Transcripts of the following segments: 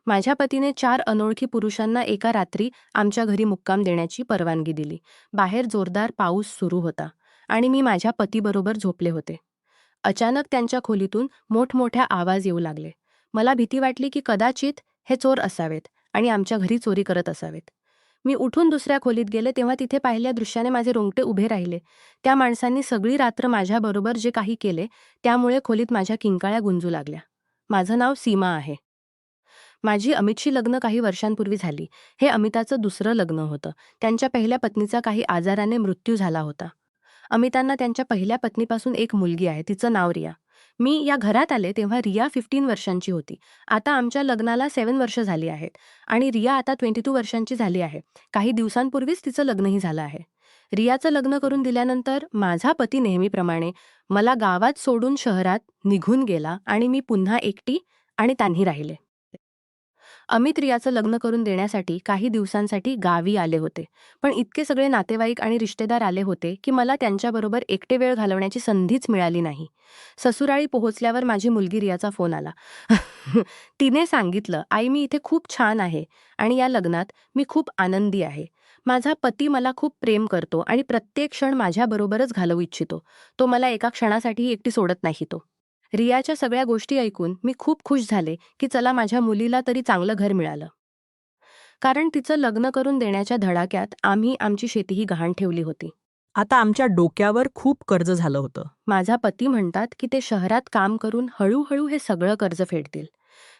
माझ्या पतीने 4 अनोळखी पुरुषांना एका रात्री आमच्या घरी मुक्काम देण्याची परवानगी दिली. बाहेर जोरदार पाऊस सुरू होता आणि मी माझ्या पतीबरोबर झोपले होते. अचानक त्यांच्या खोलीतून मोठमोठ्या आवाज येऊ लागले. मला भीती वाटली की कदाचित हे चोर असावेत आणि आमच्या घरी चोरी करत असावेत. मी उठून दुसऱ्या खोलीत गेले तेव्हा तिथे पाहिल्या दृश्याने माझे रोंगटे उभे राहिले. त्या माणसांनी सगळी रात्र माझ्याबरोबर जे काही केले त्यामुळे खोलीत माझ्या किंकाळ्या गुंजू लागल्या. माझं नाव सीमा आहे. माझी अमितशी लग्न काही वर्षांपूर्वी झाली. हे अमिताचं दुसरं लग्न होतं. त्यांच्या पहिल्या पत्नीचा काही आजाराने मृत्यू झाला होता. अमितांना त्यांच्या पहिल्या पत्नीपासून एक मुलगी आहे. तिचं नाव रिया. मी या घरात आले तेव्हा रिया 15 वर्षांची होती. आता आमच्या लग्नाला 7 वर्ष झाली आहेत आणि रिया आता 22 वर्षांची झाली आहे. काही दिवसांपूर्वीच तिचं लग्नही झालं आहे. रियाचं लग्न करून दिल्यानंतर माझा पती नेहमीप्रमाणे मला गावात सोडून शहरात निघून गेला आणि मी पुन्हा एकटी आणि त्यांनी राहिले. अमित रियाचं लग्न करून देण्यासाठी काही दिवसांसाठी गावी आले होते. पण इतके सगळे नातेवाईक आणि रिश्तेदार आले होते की मला त्यांच्याबरोबर एकटे वेळ घालवण्याची संधीच मिळाली नाही. ससुराळी पोहोचल्यावर माझी मुलगी रियाचा फोन आला. तिने सांगितलं, "आई, मी इथे खूप छान आहे आणि या लग्नात मी खूप आनंदी आहे. माझा पती मला खूप प्रेम करतो आणि प्रत्येक क्षण माझ्याबरोबरच घालवू इच्छितो. तो मला एका क्षणासाठीही एकटी सोडत नाही तो." रियाच्या सगळ्या गोष्टी ऐकून मी खूप खुश झाले की चला माझ्या मुलीला तरी चांगलं घर मिळालं. कारण तिचं लग्न करून देण्याच्या धडाक्यात आम्ही आमची शेतीही गहाण ठेवली होती. आता आमच्या डोक्यावर खूप कर्ज झालं होतं. माझा पती म्हणतात की ते शहरात काम करून हळूहळू हे सगळं कर्ज फेडतील.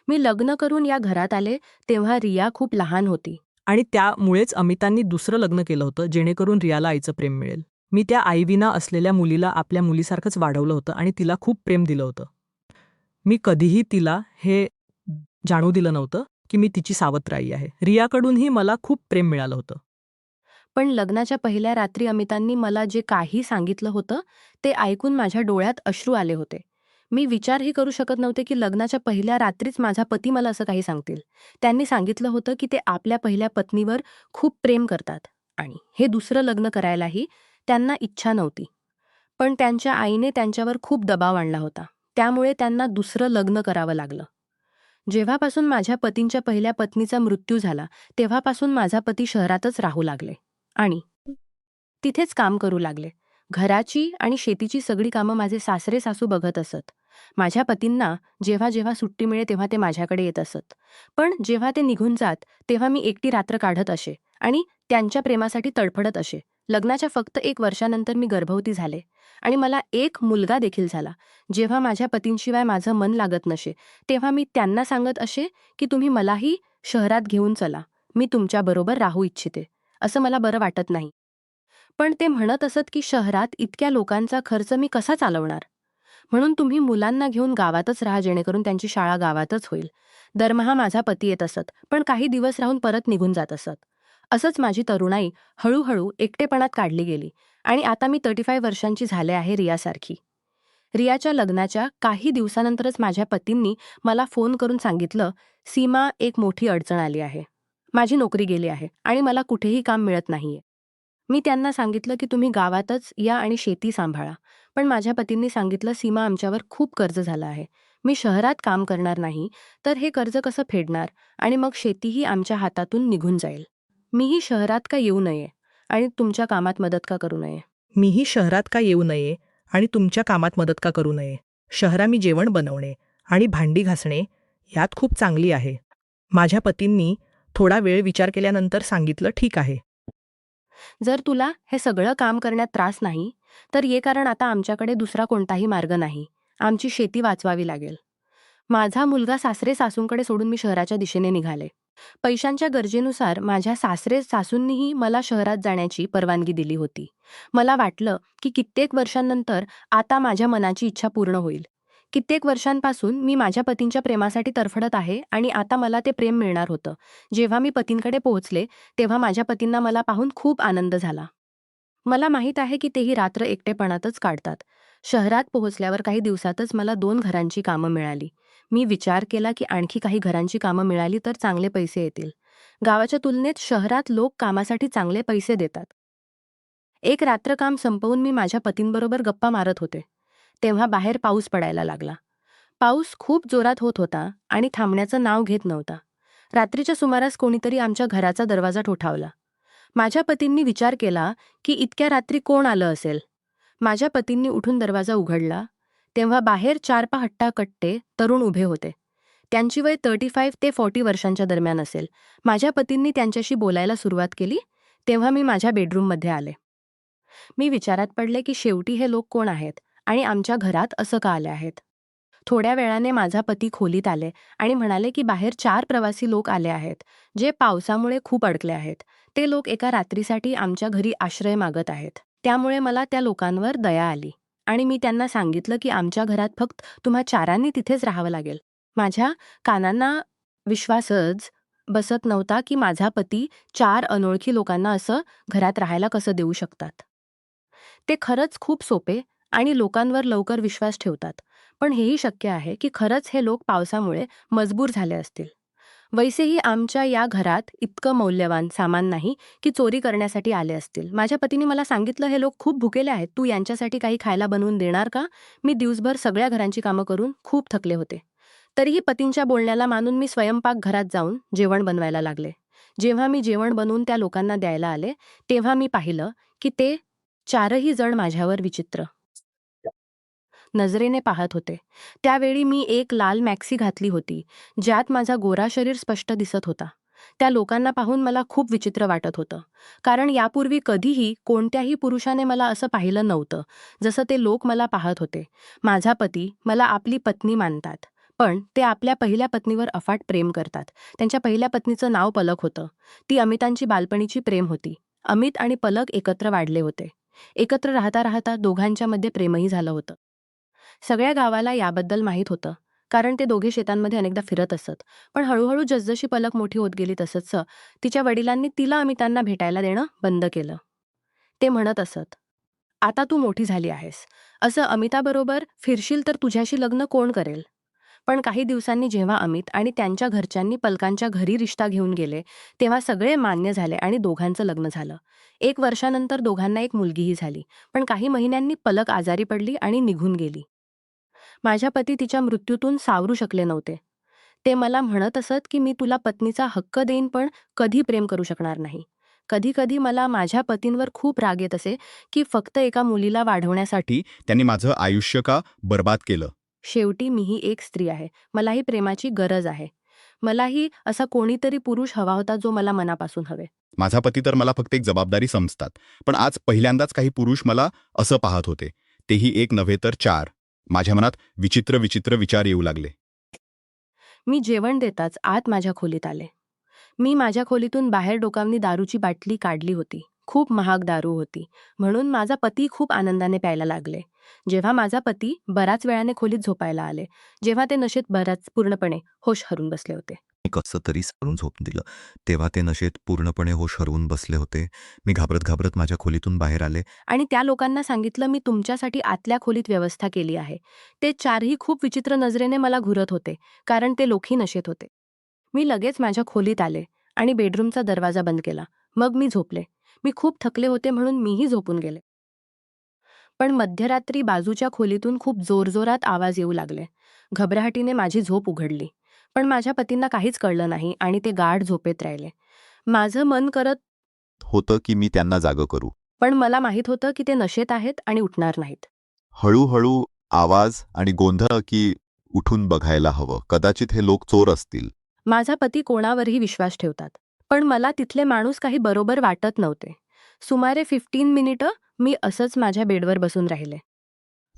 मी लग्न करून या घरात आले तेव्हा रिया खूप लहान होती. आणि त्यामुळेच अमितांनी दुसरं लग्न केलं होतं, जेणेकरून रियाला आईचं प्रेम मिळेल. मी त्या आईविना असलेल्या मुलीला आपल्या मुलीसारखंच वाढवलं होतं आणि तिला खूप प्रेम दिलं होतं. मी कधीही तिला हे जाणवू दिलं नव्हतं की मी तिची सावत्र आई आहे. रियाकडूनही मला खूप प्रेम मिळालं होतं. पण लग्नाच्या पहिल्या रात्री अमितांनी मला जे काही सांगितलं होतं ते ऐकून माझ्या डोळ्यात अश्रू आले होते. मी विचारही करू शकत नव्हते की लग्नाच्या पहिल्या रात्रीच माझा पती मला असं काही सांगतील. त्यांनी सांगितलं होतं की ते आपल्या पहिल्या पत्नीवर खूप प्रेम करतात आणि हे दुसरं लग्न करायलाही त्यांना इच्छा नव्हती. पण त्यांच्या आईने त्यांच्यावर खूप दबाव आणला होता. त्यामुळे त्यांना दुसरं लग्न करावं लागलं. जेव्हापासून माझ्या पतींच्या पहिल्या पत्नीचा मृत्यू झाला तेव्हापासून माझा पती शहरातच राहू लागले आणि तिथेच काम करू लागले. घराची आणि शेतीची सगळी कामं माझे सासरे सासू बघत असत. माझ्या पतींना जेव्हा जेव्हा सुट्टी मिळे तेव्हा ते माझ्याकडे येत असत. पण जेव्हा ते निघून जात तेव्हा मी एकटी रात्र काढत असे आणि त्यांच्या प्रेमासाठी तडफडत असे. लग्नाच्या फक्त 1 वर्षानंतर मी गर्भवती झाले आणि मला एक मुलगा देखील झाला. जेव्हा माझ्या पतींशिवाय माझं मन लागत नसे तेव्हा मी त्यांना सांगत असे की तुम्ही मलाही शहरात घेऊन चला. मी तुमच्याबरोबर राहू इच्छिते. असं मला बरं वाटत नाही. पण ते म्हणत असत की शहरात इतक्या लोकांचा खर्च मी कसा चालवणार? म्हणून तुम्ही मुलांना घेऊन गावातच राहा जेणेकरून त्यांची शाळा गावातच होईल. दरमहा माझा पती येत असत, पण काही दिवस राहून परत निघून जात असत. असंच माझी तरुणाई हळूहळू एकटेपणात काढली गेली आणि आता मी 35 वर्षांची झाले आहे रियासारखी. रियाच्या लग्नाच्या काही दिवसानंतरच माझ्या पतींनी मला फोन करून सांगितलं, "सीमा, एक मोठी अडचण आली आहे. माझी नोकरी गेली आहे आणि मला कुठेही काम मिळत नाहीये." मी त्यांना सांगितलं की तुम्ही गावातच या आणि शेती सांभाळा. पण माझ्या पतींनी सांगितलं, "सीमा, आमच्यावर खूप कर्ज झालं आहे. मी शहरात काम करणार नाही तर हे कर्ज कसं फेडणार आणि मग शेतीही आमच्या हातातून निघून जाईल. मीही शहरात का येऊ नये आणि तुमच्या कामात मदत का करू नये?" मीही शहरात का येऊ नये आणि तुमच्या कामात मदत का करू नये? शहरात मी जेवण बनवणे आणि भांडी घासणे यात खूप चांगली आहे. माझ्या पतींनी थोडा वेळ विचार केल्यानंतर सांगितलं, ठीक आहे. जर तुला हे सगळं काम करण्यात त्रास नाही तर ये, कारण आता आमच्याकडे दुसरा कोणताही मार्ग नाही. आमची शेती वाचवावी लागेल. माझा मुलगा सासरे सासूंकडे सोडून मी शहराच्या दिशेने निघाले. पैशांच्या गरजेनुसार माझ्या सासरे सासूंनीही मला शहरात जाण्याची परवानगी दिली होती. मला वाटलं की कित्येक वर्षांनंतर आता माझ्या मनाची इच्छा पूर्ण होईल. कित्येक वर्षांपासून मी माझ्या पतींच्या प्रेमासाठी तरफडत आहे आणि आता मला ते प्रेम मिळणार होतं. जेव्हा मी पतींकडे पोहोचले तेव्हा माझ्या पतींना मला पाहून खूप आनंद झाला. मला माहीत आहे की तेही रात्र एकटेपणातच काढतात. शहरात पोहोचल्यावर काही दिवसातच मला 2 घरांची कामं मिळाली. मी विचार केला की आणखी काही घरांची कामं मिळाली तर चांगले पैसे येतील. गावाच्या तुलनेत शहरात लोक कामासाठी चांगले पैसे देतात. एक रात्र काम संपवून मी माझ्या पतींबरोबर गप्पा मारत होते. तेव्हा बाहेर पाऊस पडायला लागला. पाऊस खूप जोरात होत होता आणि थांबण्याचं नाव घेत नव्हता. रात्रीच्या सुमारास कोणीतरी आमच्या घराचा दरवाजा ठोठावला. माझ्या पतींनी विचार केला की इतक्या रात्री कोण आलं असेल. माझ्या पतींनी उठून दरवाजा उघडला तेव्हा बाहेर 4-5 हट्टाकट्टे तरुण उभे होते. त्यांची वय 35 ते 40 वर्षांच्या दरम्यान असेल. माझ्या पतींनी त्यांच्याशी बोलायला सुरुवात केली तेव्हा मी माझ्या बेडरूममध्ये आले. मी विचारात पडले की शेवटी हे लोक कोण आहेत आणि आमच्या घरात असं का आले आहेत. थोड्या वेळाने माझा पती खोलीत आले आणि म्हणाले की बाहेर 4 प्रवासी लोक आले आहेत, जे पावसामुळे खूप अडकले आहेत. ते लोक एका रात्रीसाठी आमच्या घरी आश्रय मागत आहेत. त्यामुळे मला त्या लोकांवर दया आली आणि मी त्यांना सांगितलं की आमच्या घरात फक्त तुम्हा 4 तिथेच राहावं लागेल. माझ्या कानांना विश्वासच बसत नव्हता की माझा पती 4 अनोळखी लोकांना असं घरात राहायला कसं देऊ शकतात. ते खरंच खूप सोपे आणि लोकांवर लवकर विश्वास ठेवतात. पण हेही शक्य आहे की खरंच हे लोक पावसामुळे मजबूर झाले असतील. वैसेही आमच्या या घरात इतकं मौल्यवान सामान नाही की चोरी करण्यासाठी आले असतील. माझ्या पतीने मला सांगितलं, हे लोक खूप भुकेले आहेत, तू यांच्यासाठी काही खायला बनवून देणार का? मी दिवसभर सगळ्या घरांची कामं करून खूप थकले होते. तरीही पतींच्या बोलण्याला मानून मी स्वयंपाकघरात जाऊन जेवण बनवायला लागले. जेव्हा मी जेवण बनवून त्या लोकांना द्यायला आले तेव्हा मी पाहिलं की ते 4ही जण माझ्यावर विचित्र नजरेने पाहत होते. त्यावेळी मी एक लाल मॅक्सी घातली होती, ज्यात माझा गोरा शरीर स्पष्ट दिसत होता. त्या लोकांना पाहून मला खूप विचित्र वाटत होतं, कारण यापूर्वी कधीही कोणत्याही पुरुषाने मला असं पाहिलं नव्हतं, जसं ते लोक मला पाहत होते. माझा पती मला आपली पत्नी मानतात, पण ते आपल्या पहिल्या पत्नीवर अफाट प्रेम करतात. त्यांच्या पहिल्या पत्नीचं नाव पलक होतं. ती अमितांची बालपणीची प्रेम होती. अमित आणि पलक एकत्र वाढले होते. एकत्र राहता राहता दोघांच्यामध्ये प्रेमही झालं होतं. सगळ्या गावाला याबद्दल माहीत होतं, कारण ते दोघे शेतांमध्ये अनेकदा फिरत असत. पण हळूहळू जसजशी पलक मोठी होत गेली तसंच तिच्या वडिलांनी तिला अमितांना भेटायला देणं बंद केलं. ते म्हणत असत, आता तू मोठी झाली आहेस, असं अमिताबरोबर फिरशील तर तुझ्याशी लग्न कोण करेल? पण काही दिवसांनी जेव्हा अमित आणि त्यांच्या घरच्यांनी पलकांच्या घरी रिश्ता घेऊन गेले, तेव्हा सगळे मान्य झाले आणि दोघांचं लग्न झालं. 1 वर्षानंतर दोघांना एक मुलगीही झाली. पण काही महिन्यांनी पलक आजारी पडली आणि निघून गेली. माझ्या पती तिच्या मृत्यूतून सावरू शकले नव्हते. ते मला म्हणत असत की मी तुला पत्नीचा हक्क देईन, पण कधी प्रेम करू शकणार नाही. कधी कधी मला माझ्या पतींवर खूप राग येत असे की फक्त एका मुलीला वाढवण्यासाठी त्यांनी माझं आयुष्य का बर्बाद केलं. शेवटी मीही एक स्त्री आहे. मलाही प्रेमाची गरज आहे. मलाही असा कोणीतरी पुरुष हवा होता जो मला मनापासून हवे. माझा पती तर मला फक्त एक जबाबदारी समजतात, पण आज पहिल्यांदाच काही पुरुष मला असं पाहत होते, तेही एक नव्हे तर 4. माझ्या मनात विचित्र विचित्र विचार येऊ लागले. मी जेवण देताच आत माझ्या खोलीत आले. मी माझ्या खोलीतून बाहेर डोकावनी दारूची बाटली काढली होती. खूप महाग दारू होती, म्हणून माझा पती खूप आनंदाने प्यायला लागले. जेव्हा माझा पती बराच वेळाने खोलीत झोपायला आले, जेव्हा ते नशेत बराच पूर्णपणे होश हरून बसले होते. मी कसं तरी सारून झोपून दिलं. तेव्हा ते नशेत पूर्णपणे होश हरवून बसले होते. मी घाबरत घाबरत माझ्या खोलीतून बाहेर आले. आणि त्या लोकांना सांगितलं, मी तुमच्यासाठी आतल्या खोलीत व्यवस्था केली आहे. ते 4ही खूप विचित्र नजरेने मला घुरत होते, कारण ते लोकही नशेत होते. मी लगेच माझ्या खोलीत आले आणि बेडरूमचा दरवाजा बंद केला. मग मी झोपले. मी खूप थकले होते म्हणून मीही झोपून गेले. पण मध्यरात्री बाजूच्या खोलीतून खूप जोरजोरात आवाज येऊ लागले. घबराहटीने माझी झोप उघडली. पण माझ्या पतींना काहीच कळलं नाही आणि ते गाढ झोपेत राहिले. माझं मन करत होतं की मी त्यांना जागं करू. पण मला माहीत होतं की ते नशेत आहेत आणि उठणार नाहीत. हळूहळू आवाज आणि गोंधळ की उठून बघायला हवं. कदाचित हे लोक चोर असतील. माझा पती कोणावरही विश्वास ठेवतात. पण मला तिथले माणूस काही बरोबर वाटत नव्हते. सुमारे 15 मिनिटं मी असंच माझ्या बेडवर बसून राहिले.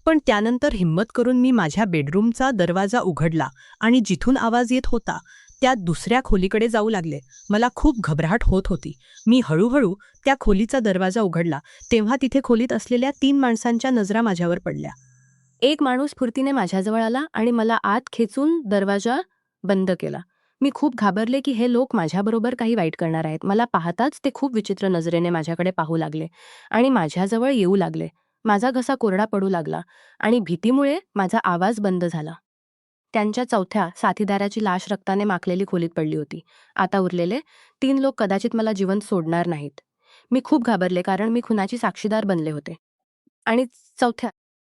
पण त्यानंतर हिम्मत करून मी माझ्या बेडरूमचा दरवाजा उघडला आणि जिथून आवाज येत होता त्या दुसऱ्या खोलीकडे जाऊ लागले. मला खूप घबराट होत होती. मी हळूहळू त्या खोलीचा दरवाजा उघडला तेव्हा तिथे खोलीत असलेल्या 3 माणसांच्या नजरा माझ्यावर पडल्या. एक माणूस फुर्तीने माझ्याजवळ आला आणि मला आत खेचून दरवाजा बंद केला. मी खूप घाबरले की हे लोक माझ्याबरोबर काही वाईट करणार आहेत. मला पाहताच ते खूप विचित्र नजरेने माझ्याकडे पाहू लागले आणि माझ्याजवळ येऊ लागले. माझा घसा कोरडा पडू लागला आणि भीतीमुळे माझा आवाज बंद झाला. त्यांच्या चौथ्या साथीदाराची लाश रक्ताने माखलेली खोलीत पडली होती. आता उरलेले 3 लोक कदाचित मला जिवंत सोडणार नाहीत. मी खूप घाबरले, कारण मी खुनाची साक्षीदार बनले होते. आणि चौथ्या